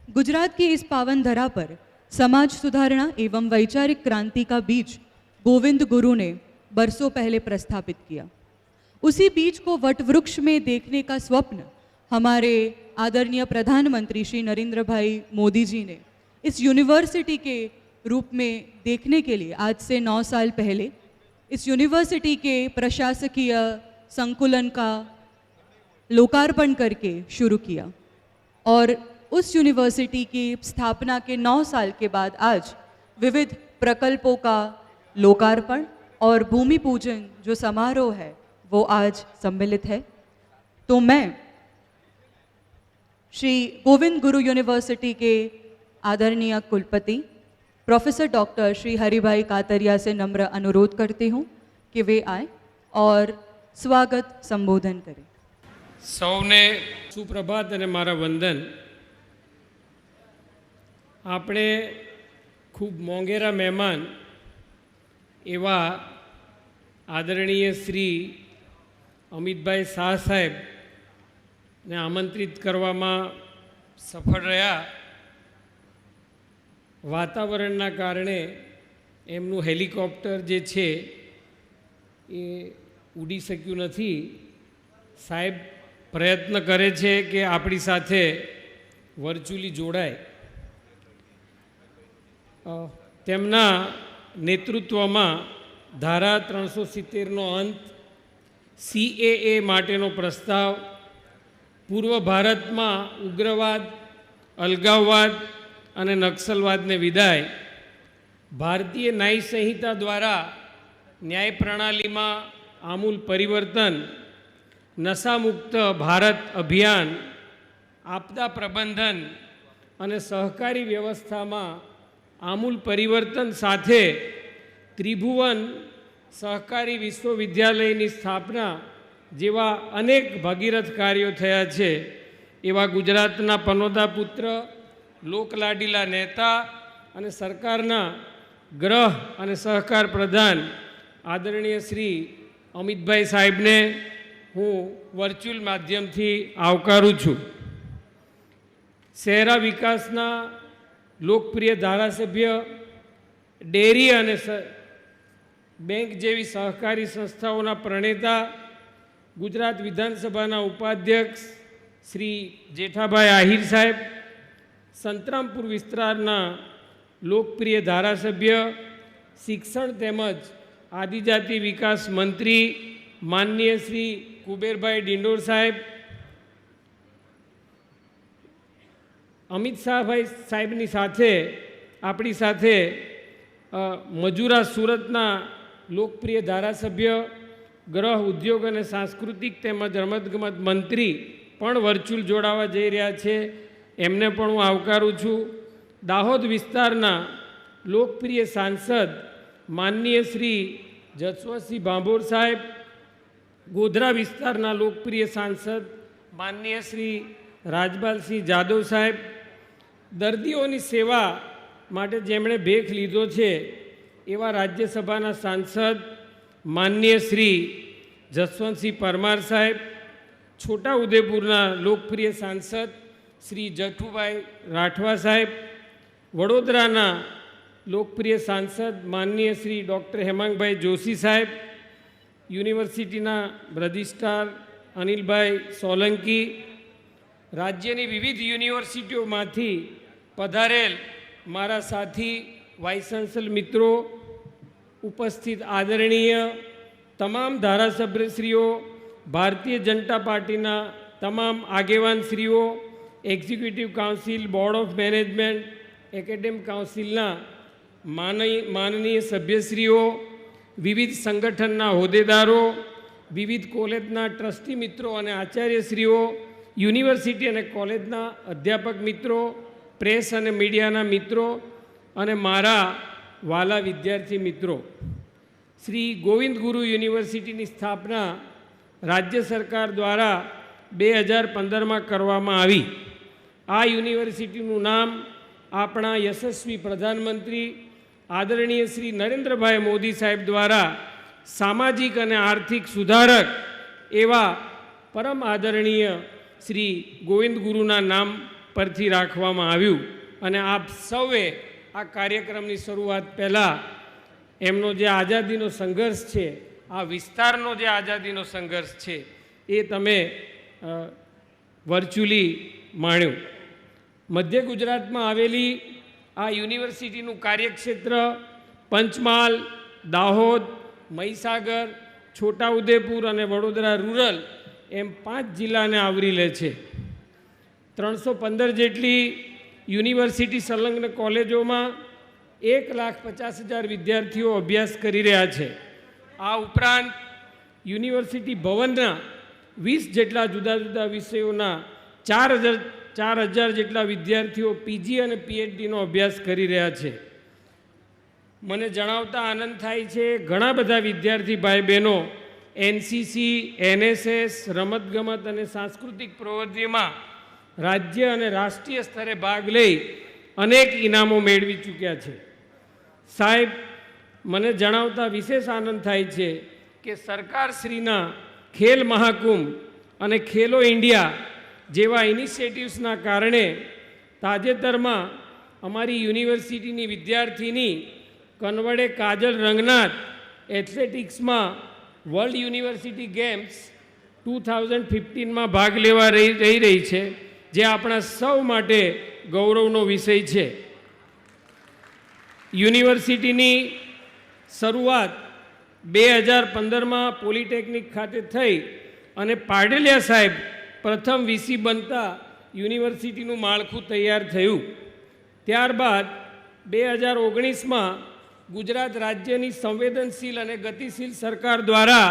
गुजरात की इस पावन धरा पर समाज सुधारणा एवं वैचारिक क्रांति का बीज गोविंद गुरु ने बरसों पहले प्रस्थापित किया। उसी बीज को वटवृक्ष में देखने का स्वप्न हमारे आदरणीय प्रधानमंत्री श्री नरेंद्र भाई मोदी जी ने इस यूनिवर्सिटी के रूप में देखने के लिए आज से 9 साल पहले इस यूनिवर्सिटी के प्रशासकीय संकुलन का लोकार्पण करके शुरू किया और उस यूनिवर्सिटी की स्थापना के 9 साल के बाद आज विविध प्रकल्पों का लोकार्पण और भूमि पूजन जो समारोह है वो आज सम्मिलित है। तो मैं श्री गोविंद गुरु यूनिवर्सिटी के आदरणीय कुलपति प्रोफेसर डॉक्टर श्री हरिभाई कातरिया से नम्र अनुरोध करती हूँ कि वे आए और स्वागत संबोधन करें। सौने सुप्रभात અને મારા વંદન। આપણે ખૂબ મોંઘેરા મહેમાન એવા આદરણીય શ્રી અમિતભાઈ શાહ સાહેબને આમંત્રિત કરવામાં સફળ રહ્યા। વાતાવરણના કારણે એમનું હેલિકોપ્ટર જે છે એ ઉડી શક્યું નથી। સાહેબ પ્રયત્ન કરે છે કે આપણી સાથે વર્ચ્યુઅલી જોડાય। તેમના નેતૃત્વમાં ધારા 370નો અંત, CAA માટેનો પ્રસ્તાવ, પૂર્વ ભારતમાં ઉગ્રવાદ, અલગાવવાદ અને નક્સલવાદને વિદાય, ભારતીય ન્યાય સંહિતા દ્વારા ન્યાય પ્રણાલીમાં આમૂલ પરિવર્તન, નશામુક્ત ભારત અભિયાન, આપદા પ્રબંધન અને સહકારી વ્યવસ્થામાં આમૂલ પરિવર્તન સાથે ત્રિભુવન સહકારી વિશ્વવિદ્યાલયની સ્થાપના જેવા અનેક ભગીરથ કાર્યો થયા છે। એવા ગુજરાતના પનોતા પુત્ર, લોકલાડીલા નેતા અને સરકારના ગૃહ અને સહકાર પ્રધાન આદરણીય શ્રી અમિતભાઈ સાહેબને હું વર્ચ્યુઅલ માધ્યમથી આવકારું છું। શહેરા વિકાસના લોકપ્રિય ધારાસભ્ય, ડેરી અને બેંક જેવી સહકારી સંસ્થાઓના પ્રણેતા, ગુજરાત વિધાનસભાના ઉપાધ્યક્ષ શ્રી જેઠાભાઈ આહિર સાહેબ, સંતરામપુર વિસ્તારના લોકપ્રિય ધારાસભ્ય, શિક્ષણ તેમજ આદિજાતિ વિકાસ મંત્રી માનનીય શ્રી કુબેરભાઈ ડિંડોર સાહેબ, અમિત શાહભાઈ સાહેબની સાથે આપણી સાથે મજૂરા સુરતના લોકપ્રિય ધારાસભ્ય, ગૃહ ઉદ્યોગ અને સાંસ્કૃતિક તેમજ રમતગમત મંત્રી પણ વર્ચ્યુઅલ જોડાવા જઈ રહ્યા છે। એમને પણ હું આવકારું છું। દાહોદ વિસ્તારના લોકપ્રિય સાંસદ માનનીય શ્રી જસવંતસિંહ ભાભોર સાહેબ, ગોધરા વિસ્તારના લોકપ્રિય સાંસદ માનનીય શ્રી રાજપાલસિંહ જાદવ સાહેબ, દર્દીઓની સેવા માટે જેમણે ભેખ લીધો છે એવા રાજ્યસભાના સાંસદ માનનીય શ્રી જસવંતસિંહ પરમાર સાહેબ, છોટા ઉદેપુરના લોકપ્રિય સાંસદ શ્રી જઠુભાઈ રાઠવા સાહેબ, વડોદરાના લોકપ્રિય સાંસદ માનનીય શ્રી ડૉક્ટર હેમાંગભાઈ જોશી સાહેબ, યુનિવર્સિટીના રજિસ્ટ્રાર અનિલભાઈ સોલંકી, રાજ્યની વિવિધ યુનિવર્સિટીઓમાંથી પધારેલ મારા સાથી વાઇસ ચાન્સલર મિત્રો, ઉપસ્થિત આદરણીય તમામ ધારાસભ્યશ્રીઓ, ભારતીય જનતા પાર્ટીના તમામ આગેવાનશ્રીઓ, executive council, board of management, academic કાઉન્સિલના માનનીય સભ્યશ્રીઓ, વિવિધ સંગઠનના હોદ્દેદારો, વિવિધ કોલેજના ટ્રસ્ટી મિત્રો અને આચાર્યશ્રીઓ, યુનિવર્સિટી અને કોલેજના અધ્યાપક મિત્રો, પ્રેસ અને મીડિયાના મિત્રો અને મારા વાલા વિદ્યાર્થી મિત્રો, શ્રી ગોવિંદ ગુરુ યુનિવર્સિટીની સ્થાપના રાજ્ય સરકાર દ્વારા 2015માં કરવામાં આવી। આ યુનિવર્સિટીનું નામ આપણા યશસ્વી પ્રધાનમંત્રી આદરણીય શ્રી નરેન્દ્રભાઈ મોદી સાહેબ દ્વારા સામાજિક અને આર્થિક સુધારક એવા પરમ આદરણીય શ્રી ગોવિંદ ગુરુના નામ પરથી રાખવામાં આવ્યું અને આપ સૌએ આ કાર્યક્રમની શરૂઆત પહેલાં એમનો જે આઝાદીનો સંઘર્ષ છે, આ વિસ્તારનો જે આઝાદીનો સંઘર્ષ છે એ તમે વર્ચ્યુઅલી માણ્યું. મધ્ય ગુજરાતમાં આવેલી આ યુનિવર્સિટીનું કાર્યક્ષેત્ર પંચમહાલ, દાહોદ, મહીસાગર, છોટાઉદેપુર અને વડોદરા રૂરલ એમ 5 જિલ્લાને આવરી લે છે. 315 જેટલી યુનિવર્સિટી સંલગ્ન કોલેજોમાં 1,50,000 વિદ્યાર્થીઓ અભ્યાસ કરી રહ્યા છે. આ ઉપરાંત યુનિવર્સિટી ભવનના 20 જેટલા જુદા જુદા વિષયોના 4,000 જેટલા વિદ્યાર્થીઓ પીજી અને પીએચડીનો અભ્યાસ કરી રહ્યા છે. મને જણાવતા આનંદ થાય છે, ઘણા બધા વિદ્યાર્થી ભાઈ બહેનો એનસીસી, એનએસએસ, રમતગમત અને સાંસ્કૃતિક પ્રવૃત્તિમાં રાજ્ય અને રાષ્ટ્રીય સ્તરે ભાગ લઈ અનેક ઇનામો મેળવી ચૂક્યા છે. સાહેબ, મને જણાવતા વિશેષ આનંદ થાય છે કે સરકારશ્રીના ખેલ મહાકુંભ અને ખેલો ઇન્ડિયા જેવા ઇનિશિયેટિવ્સના કારણે તાજેતરમાં અમારી યુનિવર્સિટીની વિદ્યાર્થીની કનવડે કાજલ રંગનાથ એથ્લેટિક્સમાં વર્લ્ડ યુનિવર્સિટી ગેમ્સ 2015માં ભાગ લેવા રહી છે, જે આપણા સૌ માટે ગૌરવનો વિષય છે. યુનિવર્સિટીની શરૂઆત 2015માં પોલિટેકનિક ખાતે થઈ અને પાડલિયા સાહેબ પ્રથમ વીસી બનતા યુનિવર્સિટીનું માળખું તૈયાર થયું. ત્યારબાદ 2019માં ગુજરાત રાજ્યની સંવેદનશીલ અને ગતિશીલ સરકાર દ્વારા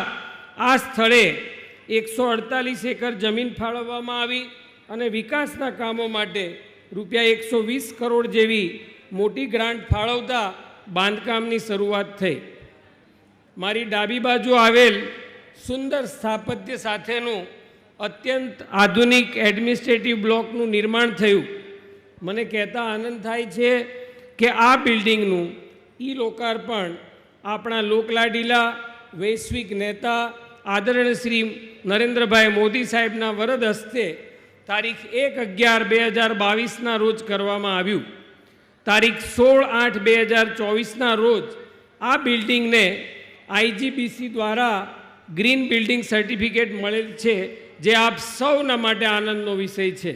આ સ્થળે 148 એકર જમીન ફાળવવામાં આવી અને વિકાસના કામો માટે રૂપિયા 120 કરોડ જેવી મોટી ગ્રાન્ટ ફાળવતા બાંધકામની શરૂઆત થઈ. મારી ડાબી બાજુ આવેલ સુંદર સ્થાપત્ય સાથેનું અત્યંત આધુનિક એડમિનિસ્ટ્રેટિવ બ્લોકનું નિર્માણ થયું. મને કહેતા આનંદ થાય છે કે આ બિલ્ડિંગનું લોકાર્પણ આપણા લોકલાડીલા વૈશ્વિક નેતા આદરણીય શ્રી નરેન્દ્રભાઈ મોદી સાહેબના વરદ હસ્તે તારીખ 1/11/2022ના રોજ કરવામાં આવ્યું. તારીખ 16/8/2024ના રોજ આ બિલ્ડિંગને આઈજીબીસી દ્વારા ગ્રીન બિલ્ડિંગ સર્ટિફિકેટ મળેલ છે, જે આપ સૌના માટે આનંદનો વિષય છે.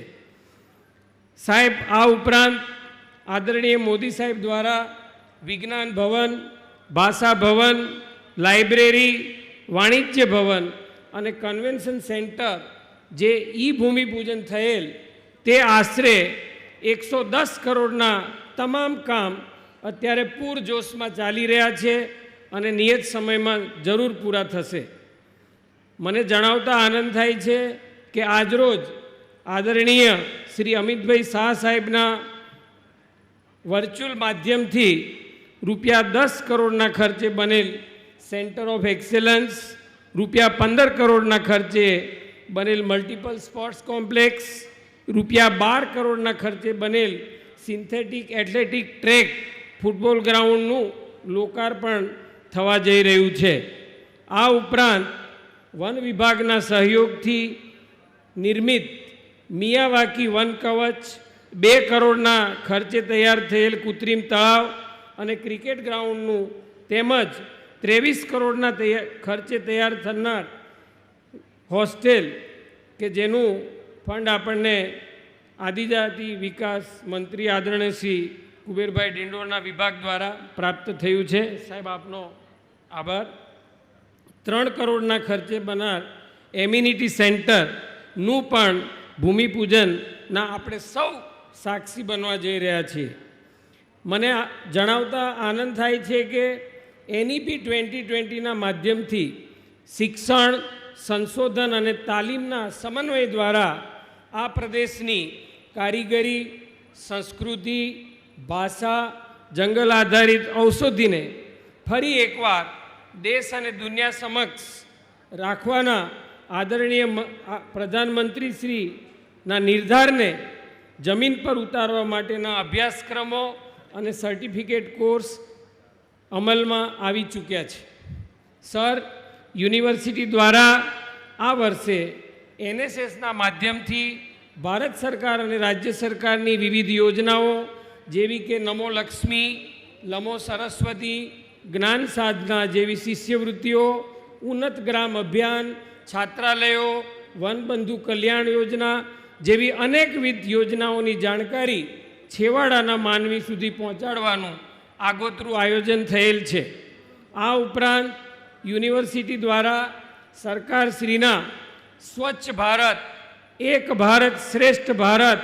સાહેબ, આ ઉપરાંત આદરણીય મોદી સાહેબ દ્વારા વિજ્ઞાન ભવન, ભાષા ભવન, લાઇબ્રેરી, વાણિજ્ય ભવન અને કન્વેન્શન સેન્ટર જે ભૂમિપૂજન થયેલ તે આશરે 110 કરોડના તમામ કામ અત્યારે પૂરજોશમાં ચાલી રહ્યા છે અને નિયત સમયમાં જરૂર પૂરા થશે. મને જણાવતા આનંદ થાય છે કે આજરોજ આદરણીય શ્રી અમિતભાઈ શાહ સાહેબના વર્ચ્યુઅલ માધ્યમથી રૂપિયા 10 કરોડના ખર્ચે બનેલ સેન્ટર ઓફ એક્સેલન્સ, રૂપિયા 15 કરોડના ખર્ચે બનેલ મલ્ટિપલ સ્પોર્ટ્સ કોમ્પ્લેક્સ, રૂપિયા 12 કરોડના ખર્ચે બનેલ સિન્થેટિક એથ્લેટિક ટ્રેક ફૂટબોલ ગ્રાઉન્ડનું લોકાર્પણ થવા જઈ રહ્યું છે. આ ઉપરાંત વન વિભાગના સહયોગથી નિર્મિત મિયાવાકી વન કવચ, 2 કરોડના ખર્ચે તૈયાર થયેલ કૃત્રિમ તળાવ અને ક્રિકેટ ગ્રાઉન્ડનું તેમજ 23 કરોડના ખર્ચે તૈયાર થનાર હોસ્ટેલ કે જેનું ફંડ આપણને આદિજાતિ વિકાસ મંત્રી આદરણીય શ્રી કુબેરભાઈ ડિંડોરના વિભાગ દ્વારા પ્રાપ્ત થયું છે. સાહેબ, આપનો આભાર. 3 કરોડના ખર્ચે બનનાર એમ્યુનિટી સેન્ટરનું પણ ભૂમિપૂજનના આપણે સૌ સાક્ષી બનવા જઈ રહ્યા છીએ. મને જણાવતા આનંદ થાય છે કે એનઈપી 2020ના માધ્યમથી શિક્ષણ, સંશોધન અને તાલીમના સમન્વય દ્વારા આ પ્રદેશની કારીગરી, સંસ્કૃતિ, ભાષા, જંગલ આધારિત ઔષધિને ફરી એકવાર દેશ અને દુનિયા સમક્ષ રાખવાના આદરણીય પ્રધાનમંત્રી શ્રીના નિર્ધારને જમીન પર ઉતારવા માટેના અભ્યાસક્રમો અને સર્ટિફિકેટ કોર્સ અમલમાં આવી ચૂક્યા છે. સર, યુનિવર્સિટી દ્વારા આ વર્ષે એનએસએસના માધ્યમથી ભારત સરકાર અને રાજ્ય સરકારની વિવિધ યોજનાઓ જેવી કે નમો લક્ષ્મી, નમો સરસ્વતી, જ્ઞાન સાધના જેવી શિષ્યવૃત્તિઓ, ઉન્નત ગ્રામ અભિયાન, છાત્રાલયો, વનબંધુ કલ્યાણ યોજના જેવી અનેકવિધ યોજનાઓની જાણકારી છેવાડાના માનવી સુધી પહોંચાડવાનું આગોતરું આયોજન થયેલ છે. આ ઉપરાંત યુનિવર્સિટી દ્વારા સરકારશ્રીના સ્વચ્છ ભારત, એક ભારત શ્રેષ્ઠ ભારત,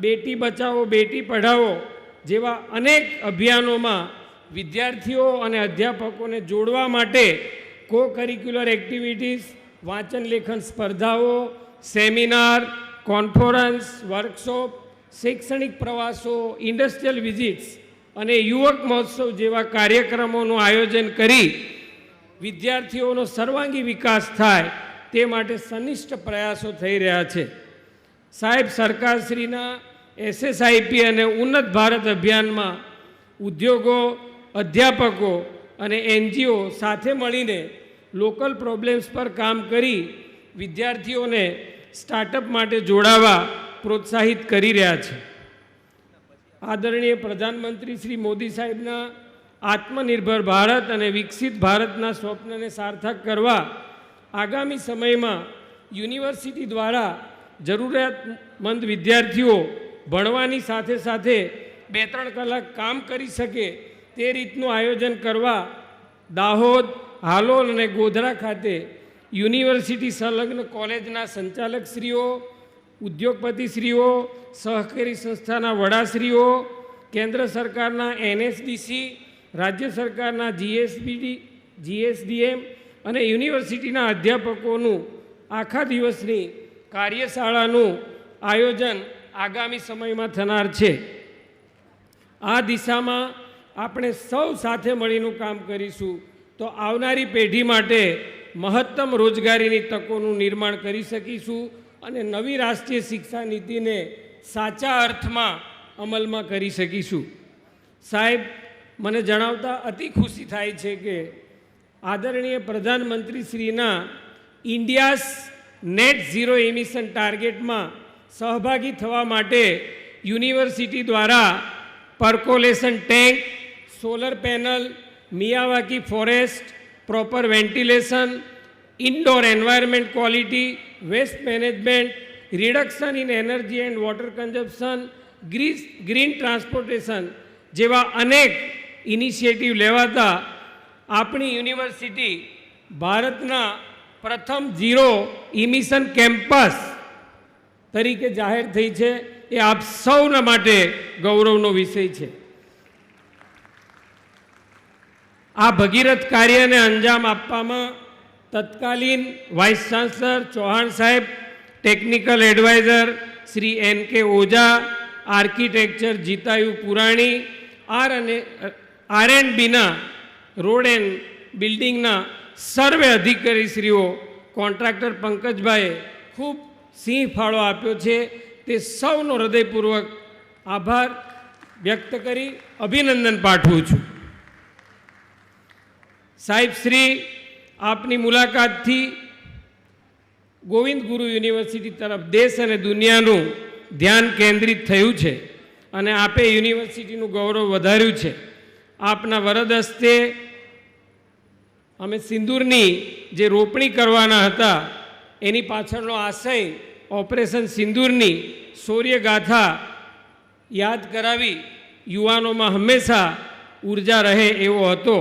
બેટી બચાવો બેટી પઢાઓ જેવા અનેક અભિયાનોમાં વિદ્યાર્થીઓ અને અધ્યાપકોને જોડવા માટે કો કરિક્યુલર એક્ટિવિટીઝ, વાંચન લેખન સ્પર્ધાઓ, સેમિનાર, કોન્ફરન્સ, વર્કશોપ, શૈક્ષણિક પ્રવાસો, ઇન્ડસ્ટ્રીયલ વિઝિટ્સ અને યુવક મહોત્સવ જેવા કાર્યક્રમોનું આયોજન કરી વિદ્યાર્થીઓનો સર્વાંગી વિકાસ થાય તે માટે સનિષ્ઠ પ્રયાસો થઈ રહ્યા છે. સાહેબ, સરકારશ્રીના SSIP અને ઉન્નત ભારત અભિયાનમાં ઉદ્યોગો, અધ્યાપકો અને NGO સાથે મળીને લોકલ પ્રોબ્લેમ્સ પર કામ કરી વિદ્યાર્થીઓને સ્ટાર્ટઅપ માટે જોડાવા પ્રોત્સાહિત કરી રહ્યા છે. આદરણીય પ્રધાનમંત્રી શ્રી મોદી સાહેબના આત્મનિર્ભર ભારત અને વિકસિત ભારતના સ્વપ્નને સાર્થક કરવા આગામી સમયમાં યુનિવર્સિટી દ્વારા જરૂરિયાતમંદ વિદ્યાર્થીઓ ભણવાની સાથે સાથે 2-3 કલાક કામ કરી શકે તે રીતનું આયોજન કરવા દાહોદ, હાલોલ અને ગોધરા ખાતે યુનિવર્સિટી સંલગ્ન કોલેજના સંચાલકશ્રીઓ, ઉદ્યોગપતિશ્રીઓ, સહકારી સંસ્થાના વડાશ્રીઓ, કેન્દ્ર સરકારના NSDC, રાજ્ય સરકારના GSDM અને યુનિવર્સિટીના અધ્યાપકોનું આખા દિવસની કાર્યશાળાનું આયોજન આગામી સમયમાં થનાર છે. આ દિશામાં આપણે સૌ સાથે મળીને કામ કરીશું તો આવનારી પેઢી માટે મહત્તમ રોજગારીની તકોનું નિર્માણ કરી શકીશું અને નવી રાષ્ટ્રીય શિક્ષા નીતિને સાચા અર્થમાં અમલમાં કરી શકીશું. સાહેબ, મને જણાવતા અતિ ખુશી થાય છે કે આદરણીય પ્રધાનમંત્રી શ્રીના ઇન્ડિયાઝ નેટ ઝીરો એમિશન ટાર્ગેટમાં સહભાગી થવા માટે યુનિવર્સિટી દ્વારા percolation tank, solar panel, Miyawaki forest, proper ventilation, indoor environment quality, waste management, reduction in energy and water consumption, green transportation જેવા અનેક ઇનિશિયેટિવ લેવાતા આપણી યુનિવર્સિટી ભારતના પ્રથમ ઝીરો ઇમિશન કેમ્પસ તરીકે જાહેર થઈ છે. એ આપ સૌના માટે ગૌરવનો વિષય છે. આ ભગીરથ કાર્યને અંજામ આપવામાં તત્કાલીન વાઇસ ચાન્સલર ચૌહાણ સાહેબ, technical adviser Shri NK Ojha, architecture Jitayu Purani, R&Bના રોડ એન્ડ બિલ્ડિંગના સર્વે અધિકારીશ્રીઓ, કોન્ટ્રાક્ટર પંકજભાઈએ ખૂબ સિંહ ફાળો આપ્યો છે. તે સૌનો હૃદયપૂર્વક આભાર વ્યક્ત કરી અભિનંદન પાઠવું છું. સાહેબ શ્રી, આપની મુલાકાતથી ગોવિંદ ગુરુ યુનિવર્સિટી તરફ દેશ અને દુનિયાનું ધ્યાન કેન્દ્રિત થયું છે અને આપે યુનિવર્સિટીનું ગૌરવ વધાર્યું છે. આપના વરદ હસ્તે અમે સિંદૂરની જે રોપણી કરવાના હતા એની પાછળનો આશય ઓપરેશન સિંદૂરની શૌર્યગાથા યાદ કરાવી યુવાનોમાં હંમેશા ઉર્જા રહે એવો હતો.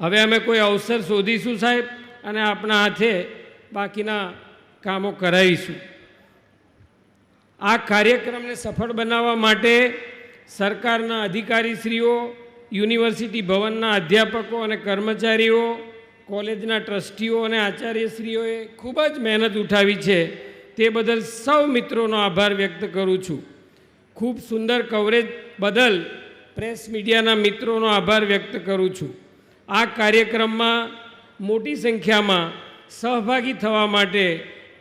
હવે અમે કોઈ અવસર શોધીશું સાહેબ અને આપણા હાથે બાકીના કામો કરાવીશું. આ કાર્યક્રમને સફળ બનાવવા માટે સરકારના અધિકારીશ્રીઓ, યુનિવર્સિટી ભવનના અધ્યાપકો અને કર્મચારીઓ, કોલેજના ટ્રસ્ટીઓ અને આચાર્યશ્રીઓએ ખૂબ જ મહેનત ઉઠાવી છે. તે બદલ સૌ મિત્રોનો આભાર વ્યક્ત કરું છું. ખૂબ સુંદર કવરેજ બદલ પ્રેસ મીડિયાના મિત્રોનો આભાર વ્યક્ત કરું છું. આ કાર્યક્રમમાં મોટી સંખ્યામાં સહભાગી થવા માટે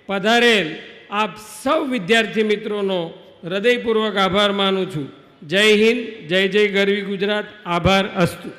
પધારેલ આપ સૌ વિદ્યાર્થી મિત્રોનો હૃદયપૂર્વક આભાર માનું છું. જય હિન્દ, જય જય ગરવી ગુજરાત. આભાર અસ્તુ.